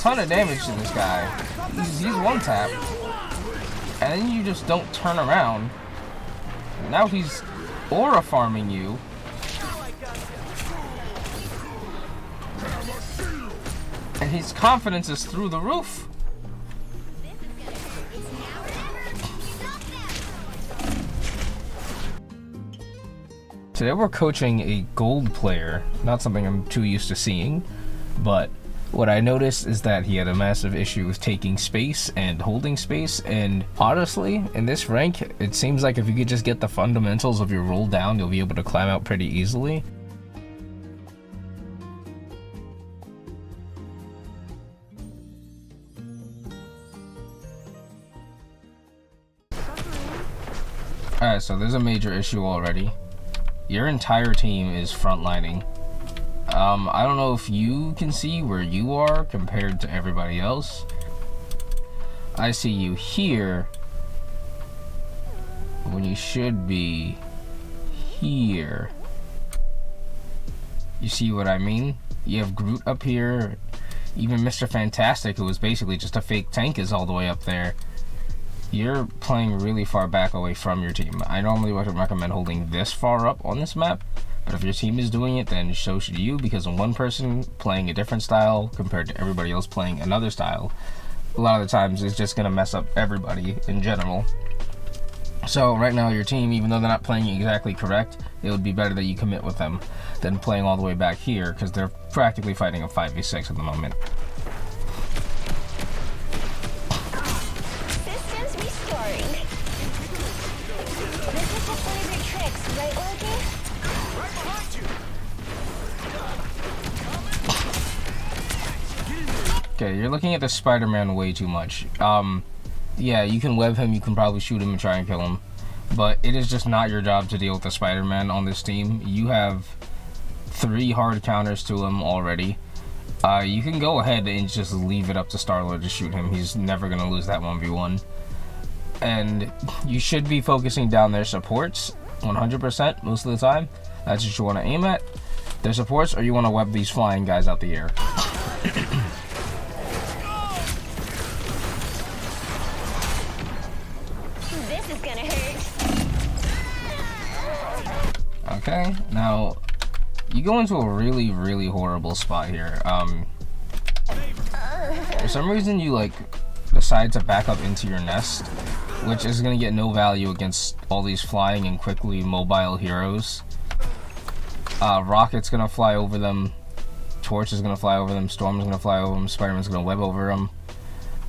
ton of damage to this guy. He's one tap. And then you just don't turn around. Now he's aura farming you. And his confidence is through the roof. Today we're coaching a gold player, not something I'm too used to seeing, but what I noticed is that he had a massive issue with taking space and holding space, and honestly, in this rank, it seems like if you could just get the fundamentals of your roll down, you'll be able to climb out pretty easily. Alright, so there's a major issue already. Your entire team is frontlining. I don't know if you can see where you are compared to everybody else. I see you here when you should be here. You see what I mean? You have Groot up here. Even Mr. Fantastic, who was basically just a fake tank, is all the way up there. You're playing really far back away from your team. I normally would recommend holding this far up on this map, but if your team is doing it, then so should you, because one person playing a different style compared to everybody else playing another style, a lot of the times it's just going to mess up everybody in general. So right now your team, even though they're not playing exactly correct, it would be better that you commit with them than playing all the way back here, because they're practically fighting a 5v6 at the moment. Okay, you're looking at the Spider-Man way too much. Yeah, you can web him, you can probably shoot him and try and kill him, but it is just not your job to deal with the Spider-Man on this team. You have 3 hard counters to him already. You can go ahead and just leave it up to Star-Lord to shoot him. He's never going to lose that 1v1. And you should be focusing down their supports 100% most of the time. That's what you want to aim at. Their supports, or you want to web these flying guys out the air. This is gonna hurt. Okay, now you go into a really, really horrible spot here. For some reason you decide to back up into your nest, which is gonna get no value against all these flying and quickly mobile heroes. Rocket's gonna fly over them, Torch is gonna fly over them, Storm's gonna fly over them, Spider-Man's gonna web over them.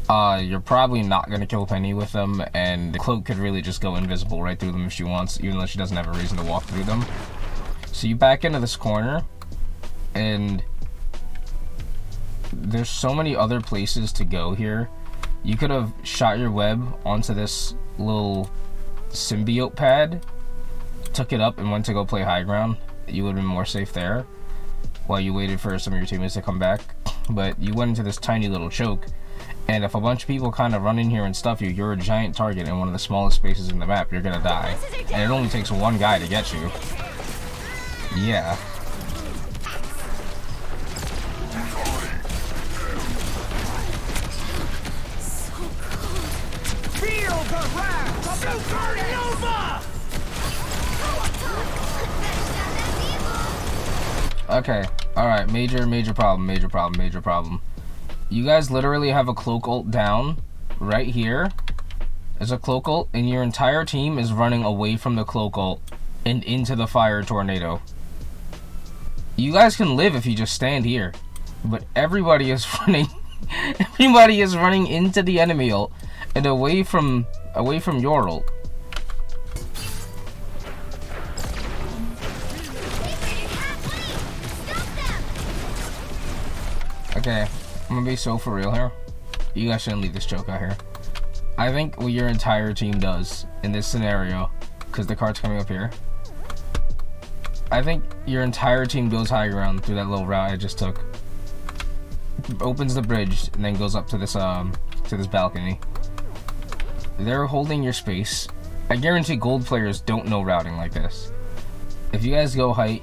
You're probably not gonna kill Penny with them, and the Cloak could really just go invisible right through them if she wants, even though she doesn't have a reason to walk through them. So you back into this corner, and there's so many other places to go here. You could have shot your web onto this little symbiote pad, took it up, and went to go play high ground. You would have been more safe there while you waited for some of your teammates to come back. But you went into this tiny little choke, and if a bunch of people kind of run in here and stuff you, you're a giant target in one of the smallest spaces in the map. You're gonna die, and it only takes one guy to get you. Yeah. Feel the wrath of Supernova! Okay, alright, major problem. You guys literally have a cloak ult down right here. There's a cloak ult, and your entire team is running away from the cloak ult and into the fire tornado. You guys can live if you just stand here, but everybody is running into the enemy ult and away from your ult. Okay, I'm gonna be so for real here. You guys shouldn't leave this choke out here. I think what your entire team does in this scenario, because the card's coming up here, I think your entire team goes high ground through that little route I just took, opens the bridge, and then goes up to this balcony. They're holding your space. I guarantee gold players don't know routing like this. If you guys go height,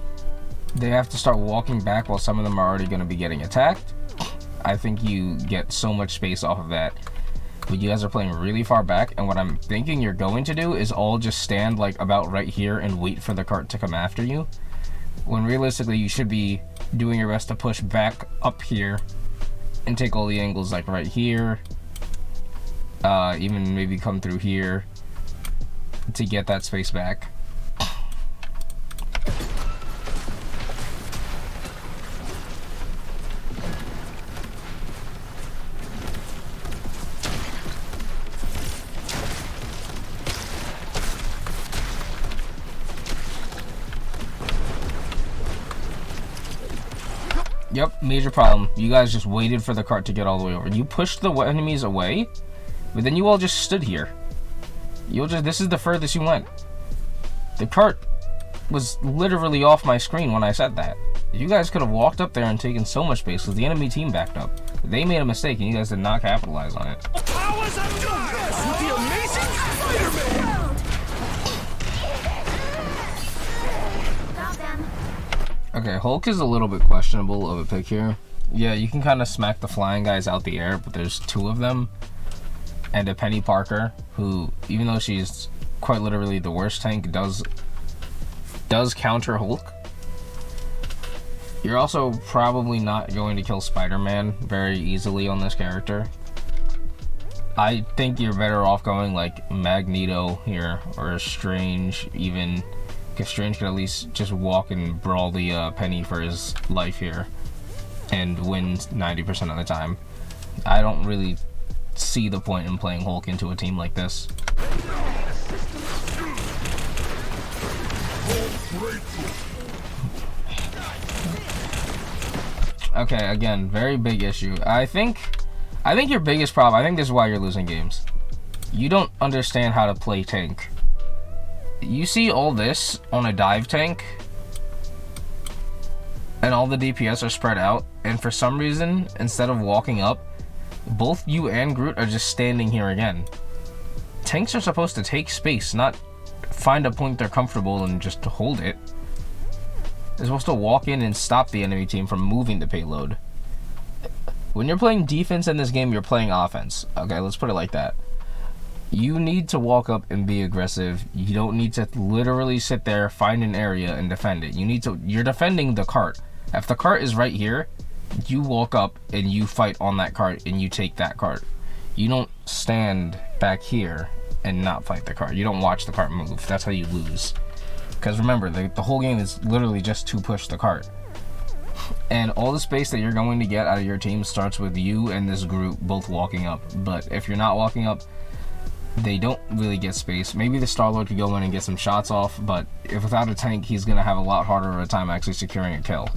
they have to start walking back while some of them are already going to be getting attacked. I think you get so much space off of that. But you guys are playing really far back, and what I'm thinking you're going to do is all just stand like about right here and wait for the cart to come after you. When realistically you should be doing your best to push back up here and take all the angles like right here. Even maybe come through here to get that space back. Yep, major problem. You guys just waited for the cart to get all the way over. You pushed the enemies away, but then you all just stood here. This is the furthest you went. The cart was literally off my screen when I said that. You guys could have walked up there and taken so much space because the enemy team backed up. They made a mistake and you guys did not capitalize on it. How was I doing this with the amazing Spider-Man? Okay, Hulk is a little bit questionable of a pick here. Yeah, you can kind of smack the flying guys out the air, but there's two of them. And a Penny Parker, who, even though she's quite literally the worst tank, does counter Hulk. You're also probably not going to kill Spider-Man very easily on this character. I think you're better off going like Magneto here, or Strange even. If Strange could at least just walk and brawl the Penny for his life here and win 90% of the time. I don't really see the point in playing Hulk into a team like this. Okay, again, very big issue. I think your biggest problem, I think this is why you're losing games. You don't understand how to play tank. You see all this on a dive tank, and all the DPS are spread out, and for some reason, instead of walking up, both you and Groot are just standing here again. Tanks are supposed to take space, not find a point they're comfortable and just hold it. They're supposed to walk in and stop the enemy team from moving the payload. When you're playing defense in this game, you're playing offense. Okay, let's put it like that. You need to walk up and be aggressive. You don't need to literally sit there, find an area, and defend it. You're defending the cart. If the cart is right here, you walk up and you fight on that cart and you take that cart. You don't stand back here and not fight the cart. You don't watch the cart move. That's how you lose. Because remember, the whole game is literally just to push the cart. And all the space that you're going to get out of your team starts with you and this group both walking up. But if you're not walking up, they don't really get space. Maybe the Star-Lord could go in and get some shots off, but if without a tank, he's going to have a lot harder of a time actually securing a kill.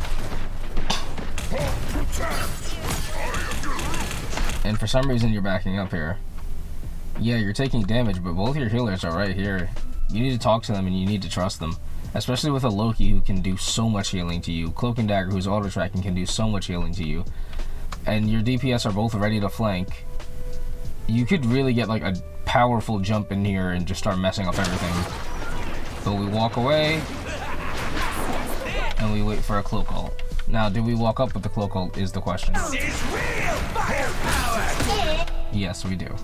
And for some reason, you're backing up here. Yeah, you're taking damage, but both your healers are right here. You need to talk to them and you need to trust them. Especially with a Loki who can do so much healing to you. Cloak and Dagger, who's auto-tracking, can do so much healing to you. And your DPS are both ready to flank. You could really get like a powerful jump in here and just start messing up everything. But we walk away and we wait for a cloak ult. Now, do we walk up with the cloak ult is the question. Yes, we do.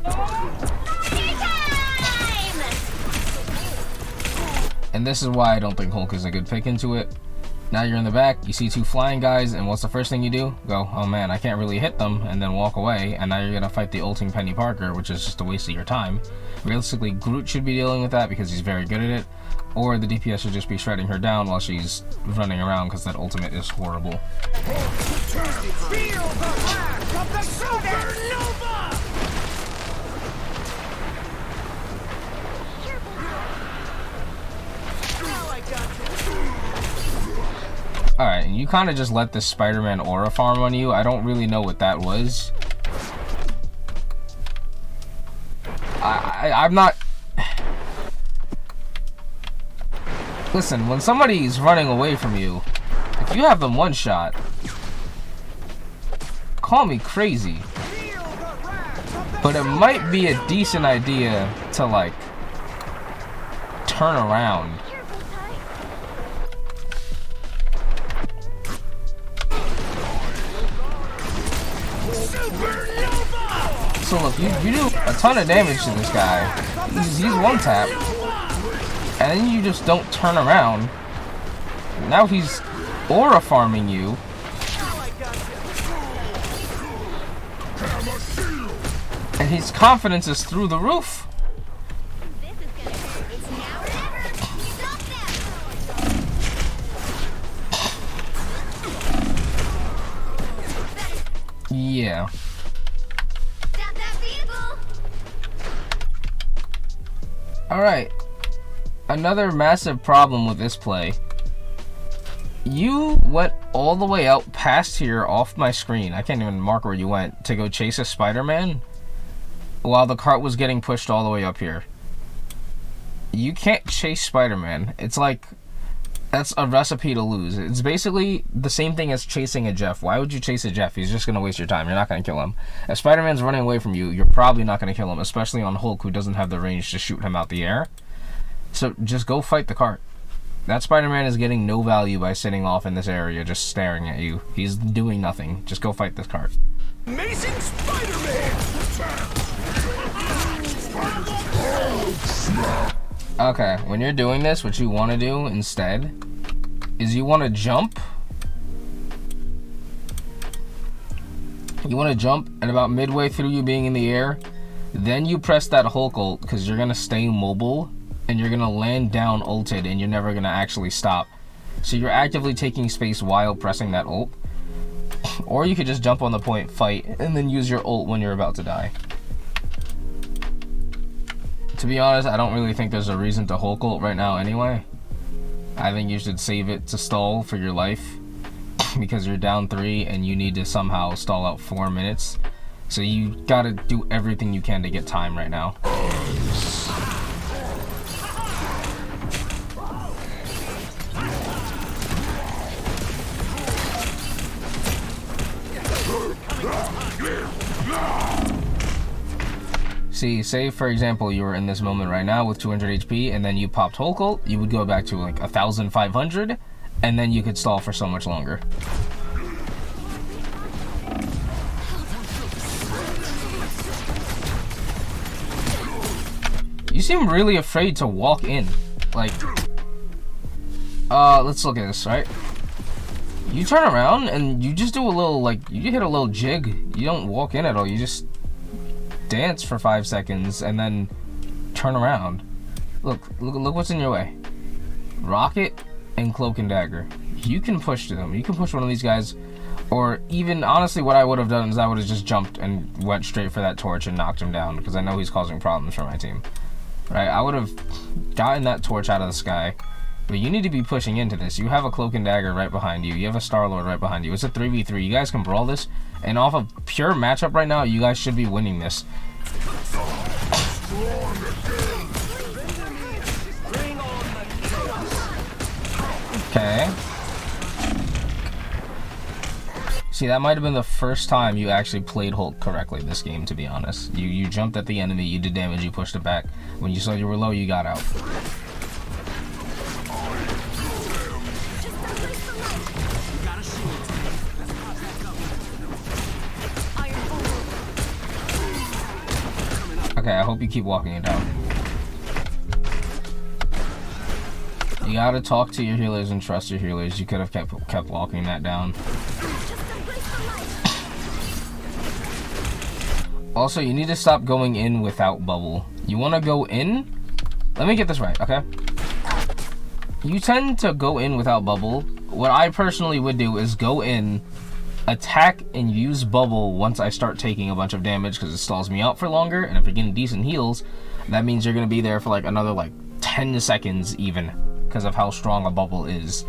And this is why I don't think Hulk is a good pick into it. Now you're in the back, you see two flying guys, and what's the first thing you do? Go, oh man, I can't really hit them, and then walk away, and now you're gonna fight the ulting Penny Parker, which is just a waste of your time. Realistically, Groot should be dealing with that because he's very good at it, or the DPS should just be shredding her down while she's running around because that ultimate is horrible. Feel the wrath of the supernova! Now I got you. Alright, and you kind of just let this Spider-Man aura farm on you. I don't really know what that was. I'm not... Listen, when somebody's running away from you, if you have them one shot, call me crazy. But it might be a decent idea to, like, turn around. So look, you do a ton of damage to this guy. He's one tap. And then you just don't turn around. Now he's aura farming you. And his confidence is through the roof. Yeah. Alright. Another massive problem with this play. You went all the way out past here off my screen. I can't even mark where you went to go chase a Spider-Man while the cart was getting pushed all the way up here. You can't chase Spider-Man. It's like, that's a recipe to lose. It's basically the same thing as chasing a Jeff. Why would you chase a Jeff? He's just going to waste your time. You're not going to kill him. If Spider-Man's running away from you, you're probably not going to kill him, especially on Hulk, who doesn't have the range to shoot him out the air. So just go fight the cart. That Spider-Man is getting no value by sitting off in this area just staring at you. He's doing nothing. Just go fight this cart. Amazing Spider-Man! Okay, when you're doing this, what you want to do instead is you want to jump. You want to jump, and about midway through you being in the air, then you press that Hulk ult, because you're going to stay mobile, and you're going to land down ulted, and you're never going to actually stop. So you're actively taking space while pressing that ult. Or you could just jump on the point, fight, and then use your ult when you're about to die. To be honest, I don't really think there's a reason to Hulk ult right now anyway. I think you should save it to stall for your life. Because you're down 3 and you need to somehow stall out 4 minutes. So you gotta do everything you can to get time right now. See, say for example you were in this moment right now with 200 HP and then you popped Hulk ult, you would go back to like 1,500 and then you could stall for so much longer. You seem really afraid to walk in. Like, let's look at this, right? You turn around and you just do a little, like, you hit a little jig. You don't walk in at all. You just dance for 5 seconds and then turn around. Look what's in your way. Rocket and Cloak and Dagger. You can push to them. You can push one of these guys, or even honestly what I would have done is I would have just jumped and went straight for that torch and knocked him down, because I know he's causing problems for my team. Right? I would have gotten that torch out of the sky, but you need to be pushing into this. You have a Cloak and Dagger right behind you. You have a Star-Lord right behind you. It's a 3v3. You guys can brawl this, and off of pure matchup right now, you guys should be winning this. Okay. See, that might have been the first time you actually played Hulk correctly this game, to be honest. You jumped at the enemy, you did damage, you pushed it back. When you saw you were low, you got out. Okay, I hope you keep walking it down. You gotta talk to your healers and trust your healers. You could have kept walking that down. Also, you need to stop going in without bubble. You want to go in? Let me get this right, okay? You tend to go in without bubble. What I personally would do is go in, attack, and use bubble once I start taking a bunch of damage, because it stalls me out for longer, and if you're getting decent heals, that means you're going to be there for like another like 10 seconds even, because of how strong a bubble is.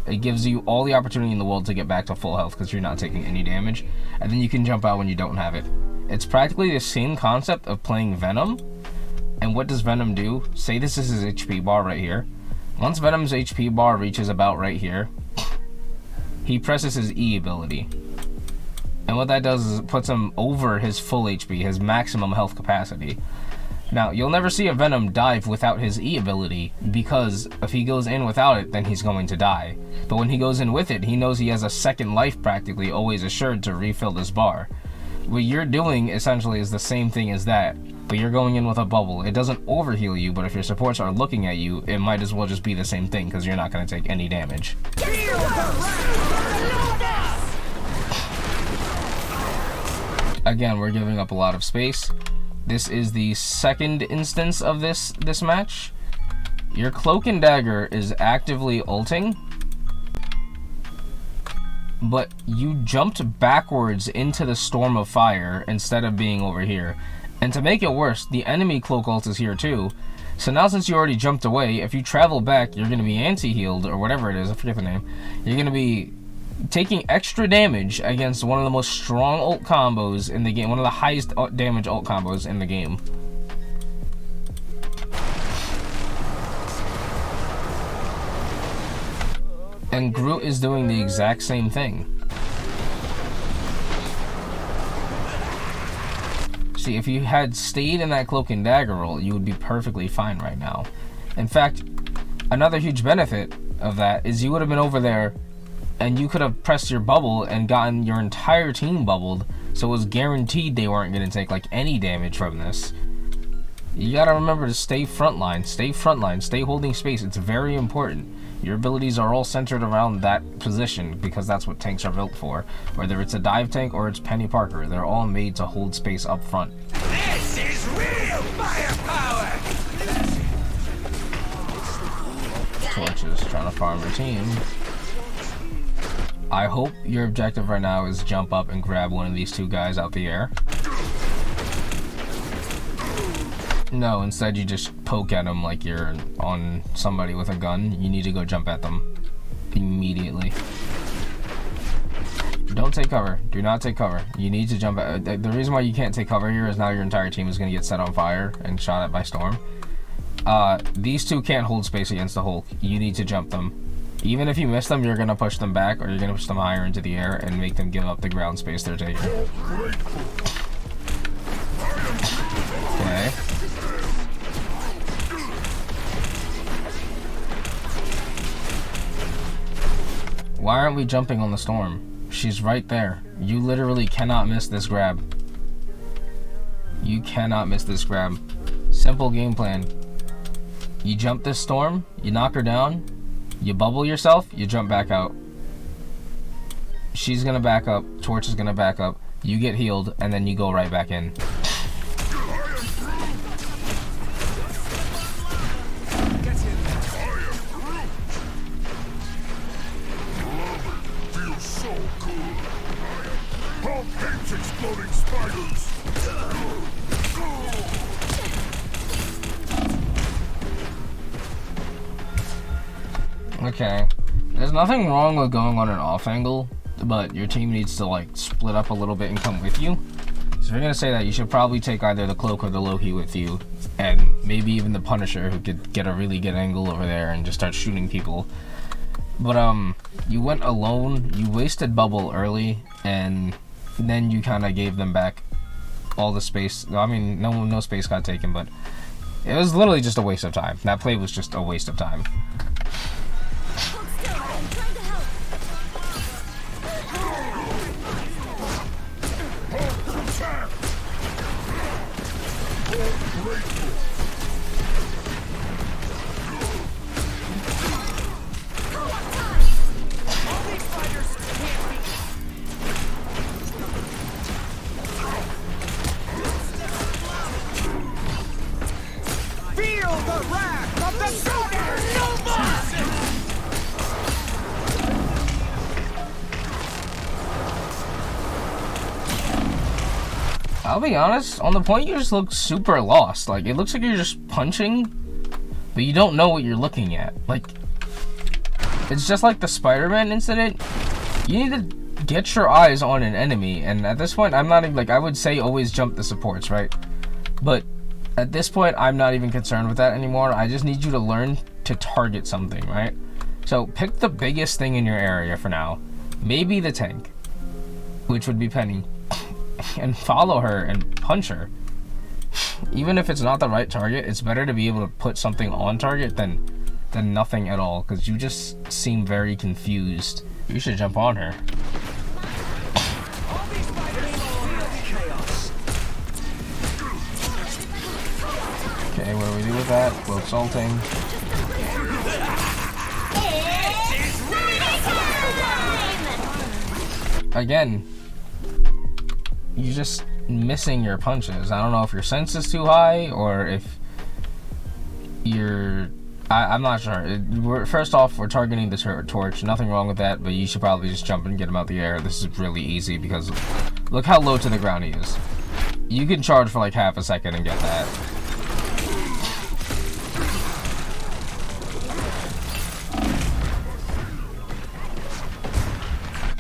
It gives you all the opportunity in the world to get back to full health because you're not taking any damage, and then you can jump out when you don't have it. It's practically the same concept of playing Venom. And what does Venom do? Say this is his HP bar right here. Once Venom's HP bar reaches about right here, he presses his E ability. And what that does is it puts him over his full HP, his maximum health capacity. Now, you'll never see a Venom dive without his E ability, because if he goes in without it, then he's going to die. But when he goes in with it, he knows he has a second life practically always assured to refill this bar. What you're doing essentially is the same thing as that, but you're going in with a bubble. It doesn't overheal you, but if your supports are looking at you, it might as well just be the same thing because you're not going to take any damage. Again, we're giving up a lot of space. This is the second instance of this match. Your Cloak and Dagger is actively ulting, but you jumped backwards into the Storm of Fire instead of being over here. And to make it worse, the enemy Cloak ult is here too. So now since you already jumped away, if you travel back, you're going to be anti-healed, or whatever it is, I forget the name. You're going to be taking extra damage against one of the most strong ult combos in the game, one of the highest damage ult combos in the game. And Groot is doing the exact same thing. See, if you had stayed in that Cloak and Dagger role, you would be perfectly fine right now. In fact, another huge benefit of that is you would have been over there and you could have pressed your bubble and gotten your entire team bubbled, so it was guaranteed they weren't going to take like any damage from this. You gotta remember to stay frontline, stay holding space. It's very important. Your abilities are all centered around that position because that's what tanks are built for. Whether it's a dive tank or it's Penny Parker, they're all made to hold space up front. This is real firepower! Torch is trying to farm her team. I hope your objective right now is jump up and grab one of these two guys out the air. No, instead you just poke at them like you're on somebody with a gun. You need to go jump at them immediately. Don't take cover. Do not take cover. You need to jump at... The reason why you can't take cover here is now your entire team is going to get set on fire and shot at by Storm. These two can't hold space against the Hulk. You need to jump them. Even if you miss them, you're going to push them back, or you're going to push them higher into the air and make them give up the ground space they're taking. Okay. Why aren't we jumping on the Storm? She's right there. You literally cannot miss this grab. You cannot miss this grab. Simple game plan. You jump this Storm, you knock her down, you bubble yourself, you jump back out. She's gonna back up, Torch is gonna back up, you get healed, and then you go right back in. Feels so good. Hulk hates exploding spiders. Okay, there's nothing wrong with going on an off angle, but your team needs to like split up a little bit and come with you. So if you're gonna say that, you should probably take either the Cloak or the Loki with you, and maybe even the Punisher, who could get a really good angle over there and just start shooting people. But you went alone, you wasted bubble early, and then you kind of gave them back all the space. I mean, no space got taken, but it was literally just a waste of time. That play was just a waste of time. Feel the wrath of the supernova! I'll be honest, on the point you just look super lost. Like, it looks like you're just punching, but you don't know what you're looking at. Like, it's just like the Spider-Man incident. You need to get your eyes on an enemy, and at this point, I'm not even, like, I would say always jump the supports, right? But at this point, I'm not even concerned with that anymore. I just need you to learn to target something, right? So pick the biggest thing in your area for now. Maybe the tank, which would be Penny, and follow her and punch her. Even if it's not the right target, it's better to be able to put something on target than nothing at all, because you just seem very confused. You should jump on her. with that. Cloak's ulting. Again, you're just missing your punches. I don't know if your sense is too high or if you're... I'm not sure. First off, we're targeting the torch. Nothing wrong with that, but you should probably just jump and get him out the air. This is really easy because look how low to the ground he is. You can charge for like half a second and get that.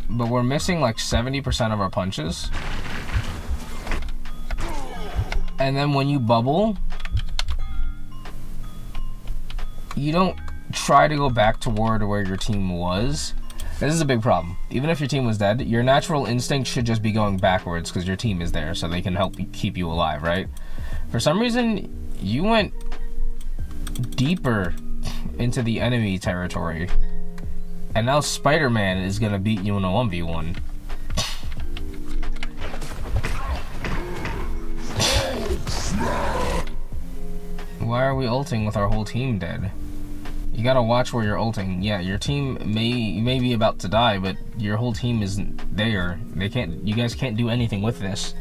But we're missing like 70% of our punches. And then when you bubble, you don't try to go back toward where your team was. This is a big problem. Even if your team was dead, your natural instinct should just be going backwards because your team is there so they can help keep you alive, right? For some reason, you went deeper into the enemy territory. And now Spider-Man is gonna beat you in a 1v1. Why are we ulting with our whole team dead? You gotta watch where you're ulting. Yeah, your team may be about to die, but your whole team isn't there. They can't. You guys can't do anything with this.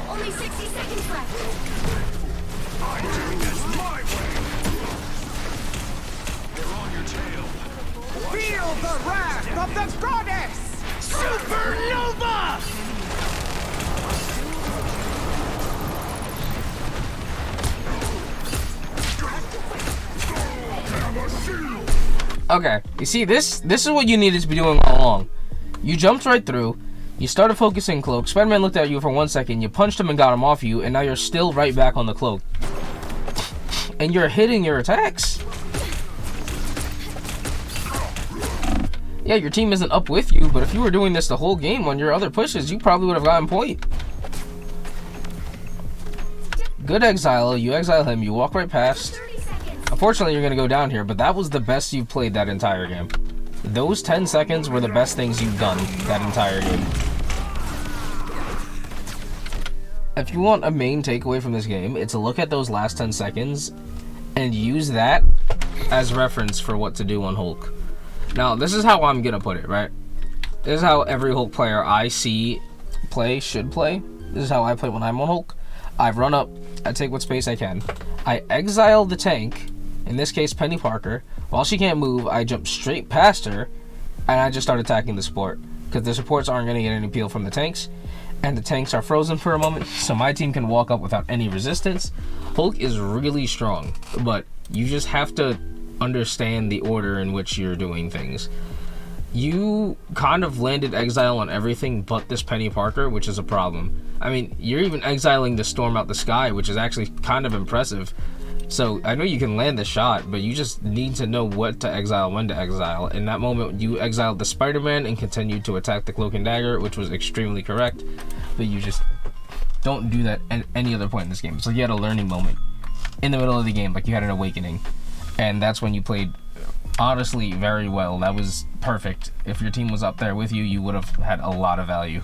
Only 60 seconds left. I do this my way. They're on your tail. Feel the wrath of the goddess! Supernova! Okay, you see this is what you needed to be doing all along. You jumped right through. You started focusing cloak. Spider-Man looked at you for 1 second. You punched him and got him off you, and now you're still right back on the cloak. And you're hitting your attacks. Yeah, your team isn't up with you, but if you were doing this the whole game on your other pushes, you probably would have gotten point. Good exile. You exile him. You walk right past. Unfortunately, you're going to go down here, but that was the best you've played that entire game. Those 10 seconds were the best things you've done that entire game. If you want a main takeaway from this game, it's to look at those last 10 seconds and use that as reference for what to do on Hulk. Now, this is how I'm going to put it, right? This is how every Hulk player I see play should play. This is how I play when I'm on Hulk. I run up, I take what space I can. I exile the tank, in this case Penny Parker. While she can't move, I jump straight past her, and I just start attacking the support. Because the supports aren't going to get any peel from the tanks, and the tanks are frozen for a moment, so my team can walk up without any resistance. Hulk is really strong, but you just have to understand the order in which you're doing things. You kind of landed exile on everything but this Penny Parker, which is a problem. I mean, you're even exiling the storm out the sky, which is actually kind of impressive. So I know you can land the shot, but you just need to know what to exile, when to exile. In that moment, you exiled the Spider-Man and continued to attack the Cloak and Dagger, which was extremely correct. But you just don't do that at any other point in this game. It's like you had a learning moment in the middle of the game, like you had an awakening. And that's when you played, honestly, very well. That was perfect. If your team was up there with you, you would have had a lot of value.